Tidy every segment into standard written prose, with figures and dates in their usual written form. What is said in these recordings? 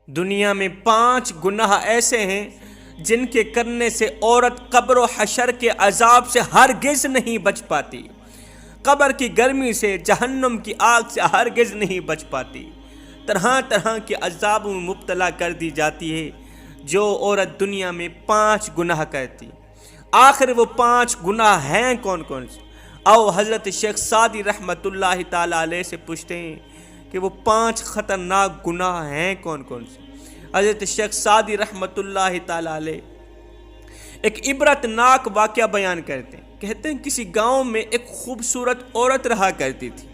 دنیا میں 5 گناہ ایسے ہیں جن کے کرنے سے عورت قبر و حشر کے عذاب سے ہرگز نہیں بچ پاتی، قبر کی گرمی سے، جہنم کی آگ سے ہرگز نہیں بچ پاتی، طرح طرح کے عذابوں میں مبتلا کر دی جاتی ہے جو عورت دنیا میں 5 گناہ کرتی۔ آخر وہ 5 گناہ ہیں کون کون سے؟ آؤ حضرت شیخ سعدی رحمۃ اللہ تعالیٰ علیہ سے پوچھتے ہیں کہ وہ 5 خطرناک گناہ ہیں کون کون سے۔ حضرت شیخ سعدی رحمۃ اللہ تعالیٰ علیہ ایک عبرت ناک واقعہ بیان کرتے ہیں۔ کہتے ہیں کسی گاؤں میں ایک خوبصورت عورت رہا کرتی تھی،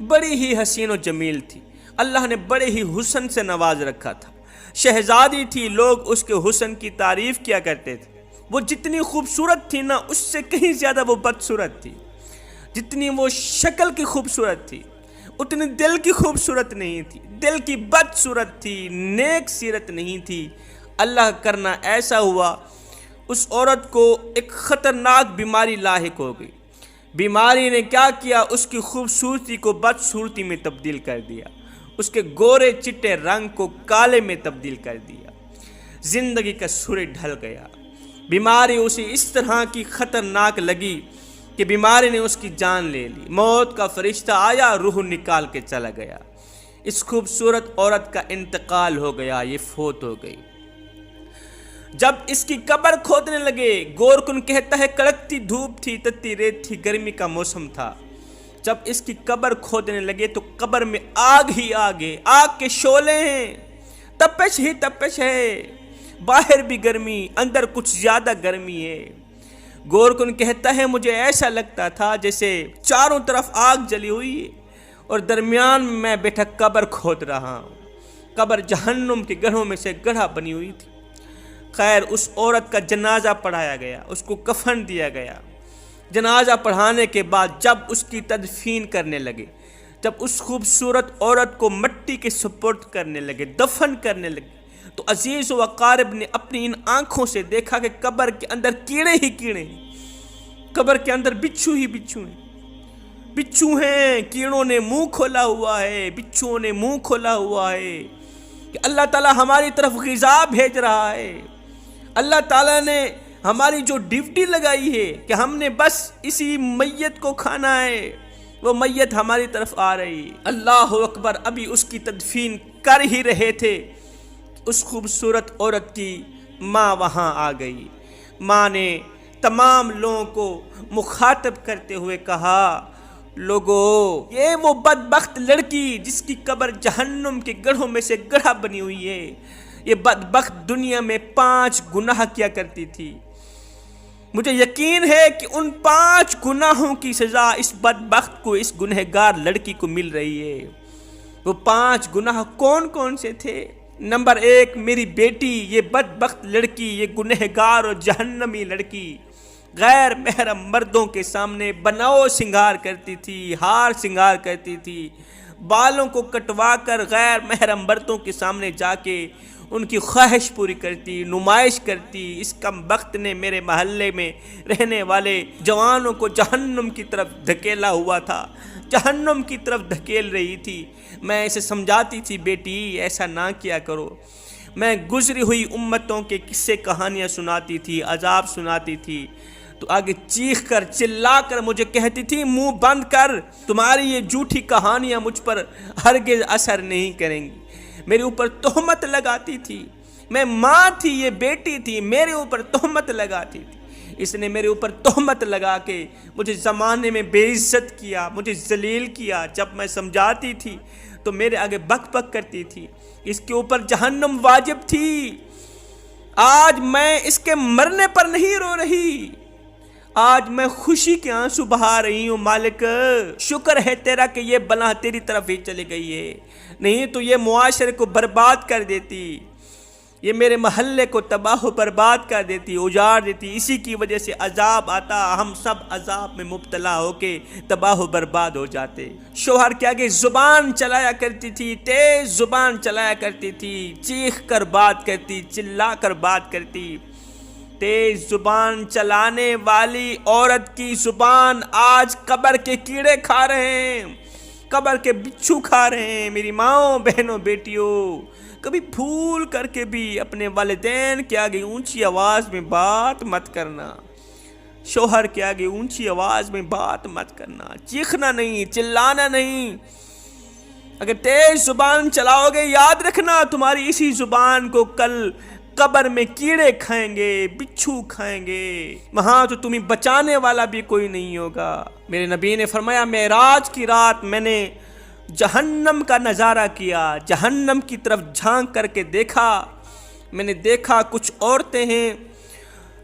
بڑی ہی حسین و جمیل تھی، اللہ نے بڑے ہی حسن سے نواز رکھا تھا، شہزادی تھی، لوگ اس کے حسن کی تعریف کیا کرتے تھے۔ وہ جتنی خوبصورت تھی نا، اس سے کہیں زیادہ وہ بدصورت تھی۔ جتنی وہ شکل کی خوبصورت تھی اتنی دل کی خوبصورت نہیں تھی، دل کی بدصورت تھی، نیک سیرت نہیں تھی۔ اللہ کرنا ایسا ہوا اس عورت کو ایک خطرناک بیماری لاحق ہو گئی۔ بیماری نے کیا کیا؟ اس کی خوبصورتی کو بدصورتی میں تبدیل کر دیا، اس کے گورے چٹے رنگ کو کالے میں تبدیل کر دیا، زندگی کا سورج ڈھل گیا۔ بیماری اسے اس طرح کی خطرناک لگی کہ بیماری نے اس کی جان لے لی، موت کا فرشتہ آیا، روح نکال کے چلا گیا۔ اس خوبصورت عورت کا انتقال ہو گیا، یہ فوت ہو گئی۔ جب اس کی قبر کھودنے لگے، گورکن کہتا ہے کڑکتی دھوپ تھی، تتی ریت تھی، گرمی کا موسم تھا۔ جب اس کی قبر کھودنے لگے تو قبر میں آگ ہی آگ ہے، آگ کے شعلے ہیں، تپش ہی تپش ہے، باہر بھی گرمی، اندر کچھ زیادہ گرمی ہے۔ گورکن کہتا ہے مجھے ایسا لگتا تھا جیسے چاروں طرف آگ جلی ہوئی ہے اور درمیان میں بیٹھا قبر کھود رہا ہوں۔ قبر جہنم کے گڑھوں میں سے گڑھا بنی ہوئی تھی۔ خیر، اس عورت کا جنازہ پڑھایا گیا، اس کو کفن دیا گیا۔ جنازہ پڑھانے کے بعد جب اس کی تدفین کرنے لگے، جب اس خوبصورت عورت کو مٹی کے سپرد کرنے لگے، دفن کرنے لگے، تو عزیز و اقارب نے اپنی ان آنکھوں سے دیکھا کہ قبر کے اندر کیڑے ہی کیڑے ہیں، قبر کے اندر بچھو ہی بچھو ہیں، بچھو ہیں، کیڑوں نے منہ کھولا ہوا ہے، بچھوؤں نے منہ کھولا ہوا ہے کہ اللہ تعالیٰ ہماری طرف غذا بھیج رہا ہے۔ اللہ تعالیٰ نے ہماری جو ڈیوٹی لگائی ہے کہ ہم نے بس اسی میت کو کھانا ہے، وہ میت ہماری طرف آ رہی۔ اللہ اکبر! ابھی اس کی تدفین کر ہی رہے تھے، اس خوبصورت عورت کی ماں وہاں آ گئی۔ ماں نے تمام لوگوں کو مخاطب کرتے ہوئے کہا، لوگو، یہ وہ بدبخت لڑکی جس کی قبر جہنم کے گڑھوں میں سے گڑھا بنی ہوئی ہے، یہ بدبخت دنیا میں 5 گناہ کیا کرتی تھی۔ مجھے یقین ہے کہ ان 5 گناہوں کی سزا اس بدبخت کو، اس گنہگار لڑکی کو مل رہی ہے۔ وہ 5 گناہ کون کون سے تھے؟ نمبر 1، میری بیٹی، یہ بدبخت لڑکی، یہ گنہگار اور جہنمی لڑکی غیر محرم مردوں کے سامنے بناؤ سنگار کرتی تھی، ہار سنگار کرتی تھی، بالوں کو کٹوا کر غیر محرم مردوں کے سامنے جا کے ان کی خواہش پوری کرتی، نمائش کرتی۔ اس کم بخت نے میرے محلے میں رہنے والے جوانوں کو جہنم کی طرف دھکیلا ہوا تھا، جہنم کی طرف دھکیل رہی تھی۔ میں اسے سمجھاتی تھی، بیٹی ایسا نہ کیا کرو۔ میں گزری ہوئی امتوں کے قصے کہانیاں سناتی تھی، عذاب سناتی تھی، تو آگے چیخ کر چلا کر مجھے کہتی تھی، منہ بند کر، تمہاری یہ جھوٹی کہانیاں مجھ پر ہرگز اثر نہیں کریں گی۔ میرے اوپر تہمت لگاتی تھی، میں ماں تھی، یہ بیٹی تھی، میرے اوپر تہمت لگاتی تھی۔ اس نے میرے اوپر تہمت لگا کے مجھے زمانے میں بے عزت کیا، مجھے ذلیل کیا۔ جب میں سمجھاتی تھی تو میرے آگے بک بک کرتی تھی۔ اس کے اوپر جہنم واجب تھی۔ آج میں اس کے مرنے پر نہیں رو رہی، آج میں خوشی کے آنسو بہا رہی ہوں۔ مالک، شکر ہے تیرا کہ یہ بلا تیری طرف ہی چلی گئی ہے، نہیں تو یہ معاشرے کو برباد کر دیتی، یہ میرے محلے کو تباہ و برباد کر دیتی، اجاڑ دیتی۔ اسی کی وجہ سے عذاب آتا، ہم سب عذاب میں مبتلا ہو کے تباہ و برباد ہو جاتے۔ شوہر کے آگے زبان چلایا کرتی تھی، تیز زبان چلایا کرتی تھی، چیخ کر بات کرتی، چلا کر بات کرتی۔ تیز زبان چلانے والی عورت کی زبان آج قبر کے کیڑے کھا رہے ہیں۔ قبر کے بچھو کھا رہے ہیں۔ میری ماؤں، بہنوں، بیٹیوں، کبھی بھول کر کے بھی اپنے والدین کے آگے اونچی آواز میں بات مت کرنا، شوہر کے آگے اونچی آواز میں بات مت کرنا، چیخنا نہیں، چلانا نہیں۔ اگر تیز زبان چلاؤ گے، یاد رکھنا تمہاری اسی زبان کو کل قبر میں کیڑے کھائیں گے، بچھو کھائیں گے، وہاں تو تمہیں بچانے والا بھی کوئی نہیں ہوگا۔ میرے نبی نے فرمایا معراج کی رات میں نے جہنم کا نظارہ کیا، جہنم کی طرف جھانک کر کے دیکھا، میں نے دیکھا کچھ عورتیں ہیں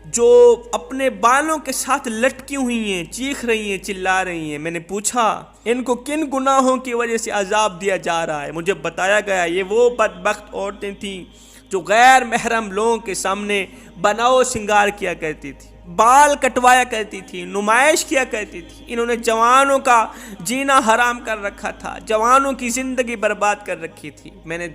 جو اپنے بالوں کے ساتھ لٹکی ہوئی ہیں، چیخ رہی ہیں، چلا رہی ہیں۔ میں نے پوچھا ان کو کن گناہوں کی وجہ سے عذاب دیا جا رہا ہے؟ مجھے بتایا گیا یہ وہ بدبخت عورتیں تھیں جو غیر محرم لوگوں کے سامنے بناؤ سنگار کیا کرتی تھی، بال کٹوایا کرتی تھی، نمائش کیا کرتی تھی۔ انہوں نے جوانوں کا جینا حرام کر رکھا تھا، جوانوں کی زندگی برباد کر رکھی تھی۔ میں نے